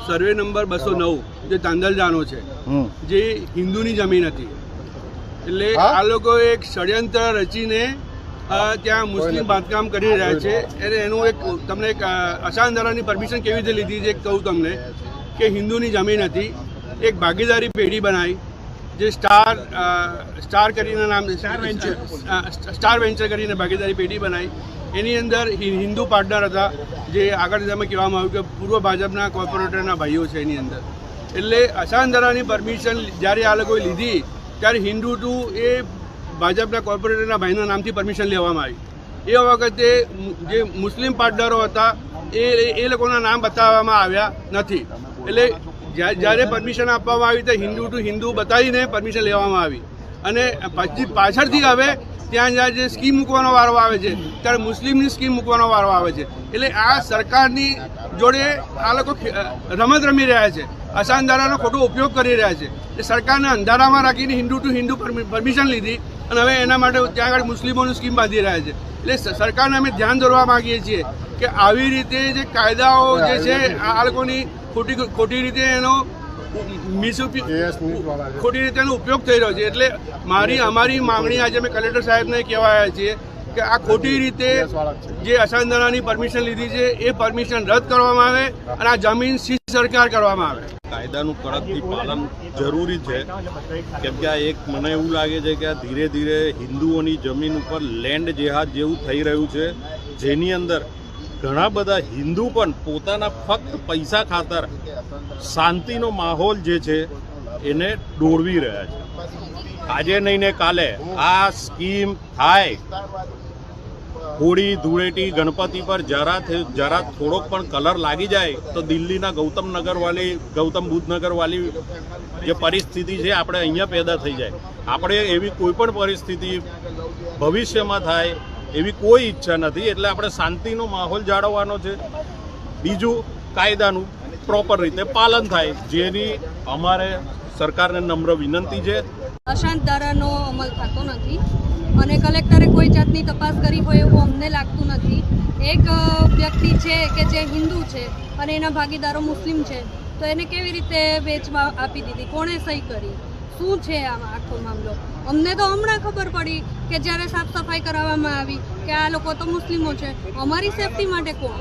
Survey number 209 જે તાંદલજાનો છે, જે હિન્દુની જમીન હતી, એટલે આ લોકો એક ષડયંત્ર રચીને ત્યાં મુસ્લિમ બાંધકામ કરી રહ્યા છે. એટલે એનું એક તમને એક અસાધારણની પરમિશન કેવી રીતે લીધી છે કહું તમને કે હિન્દુની જમીન હતી, એક ભાગીદારી પેઢી બનાવી જે સ્ટાર કરીને નામ સ્ટાર વેન્ચર કરીને ભાગીદારી પેઢી બનાવી. એની અંદર હિન્દુ પાર્ટનર હતા, જે આગળ તમે કહેવામાં આવ્યું કે પૂર્વ ભાજપના કોર્પોરેટરના ભાઈઓ છે એની અંદર. એટલે અસાધારણની પરમિશન જ્યારે આ લોકોએ લીધી ત્યારે હિન્દુ ટુ એ ભાજપના કોર્પોરેટરના ભાઈના નામથી પરમિશન લેવામાં આવી. એ વખતે જે મુસ્લિમ પાર્ટનરો હતા એ લોકોના નામ બતાવવામાં આવ્યા નથી. એટલે જ્યારે પરમિશન આપવામાં આવી તો હિન્દુ ટુ હિન્દુ બતાવીને પરમિશન લેવામાં આવી, અને પછી પાછળથી હવે ત્યાં જ્યાં જે સ્કીમ મૂકવાનો વારો આવે છે ત્યારે મુસ્લિમની સ્કીમ મૂકવાનો વારો આવે છે. એટલે આ સરકારની જોડે આ લોકો રમત રમી રહ્યા છે, અસાધારણનો ખોટો ઉપયોગ કરી રહ્યા છે. એ સરકારને અંધારામાં રાખીને હિન્દુ ટુ હિન્દુ પરમિશન લીધી અને હવે એના માટે ત્યાં આગળ મુસ્લિમોની સ્કીમ બાંધી રહ્યા છે. એટલે સરકારને અમે ધ્યાન દોરવા માગીએ છીએ કે આવી રીતે જે કાયદાઓ જે છે આ લોકોની ખોટી રીતે એનો ખોટી રીતે એનો ઉપયોગ થઈ રહ્યો છે. એટલે અમારી માંગણી આજે અમે કલેક્ટર સાહેબને કહેવા આવ્યા છીએ કે આ ખોટી રીતે જે અસાધારણની પરમિશન લીધી છે એ પરમિશન રદ કરવામાં આવે અને આ જમીન સીઝ સરકાર કરવામાં આવે. કાયદાનું કડકથી પાલન જરૂરી છે, કેમ કે આ એક મને એવું લાગે છે કે આ ધીરે ધીરે હિન્દુઓની જમીન ઉપર લેન્ડ જેહાદ જેવું થઈ રહ્યું છે, જેની અંદર ઘણા બધા હિન્દુ પણ પોતાના ફક્ત પૈસા ખાતર શાંતિનો માહોલ જે છે એને દોરવી રહ્યા છે. આજે નહીં ને કાલે આ સ્કીમ થાય, હોળી ધૂળેટી ગણપતિ પર જરા થોડોક પણ કલર લાગી જાય તો દિલ્હીના ગૌતમ બુદ્ધ નગર વાલી જે પરિસ્થિતિ છે આપણે અહીંયા પેદા થઈ જાય. આપણે એવી કોઈ પણ પરિસ્થિતિ ભવિષ્યમાં થાય એવી કોઈ ઈચ્છા નથી. એટલે આપણે શાંતિનો માહોલ જાળવવાનો છે. બીજું, કાયદાનું પ્રોપર રીતે પાલન થાય, જેની અમારે સરકારને નમ્ર વિનંતી છે. અશાંત ધારાનો અમલ થતો નથી અને કલેક્ટરે કોઈ જાતની તપાસ કરી હોય એવું અમને લાગતું નથી. એક વ્યક્તિ છે કે જે હિન્દુ છે અને એના ભાગીદારો મુસ્લિમ છે, તો એને કેવી રીતે વેચવા આપી દીધી? કોણે સહી કરી? શું છે આમાં આખો મામલો? અમને તો હમણાં ખબર પડી કે જ્યારે સાફ સફાઈ કરાવવામાં આવી કે આ લોકો તો મુસ્લિમો છે. અમારી સેફટી માટે કોણ?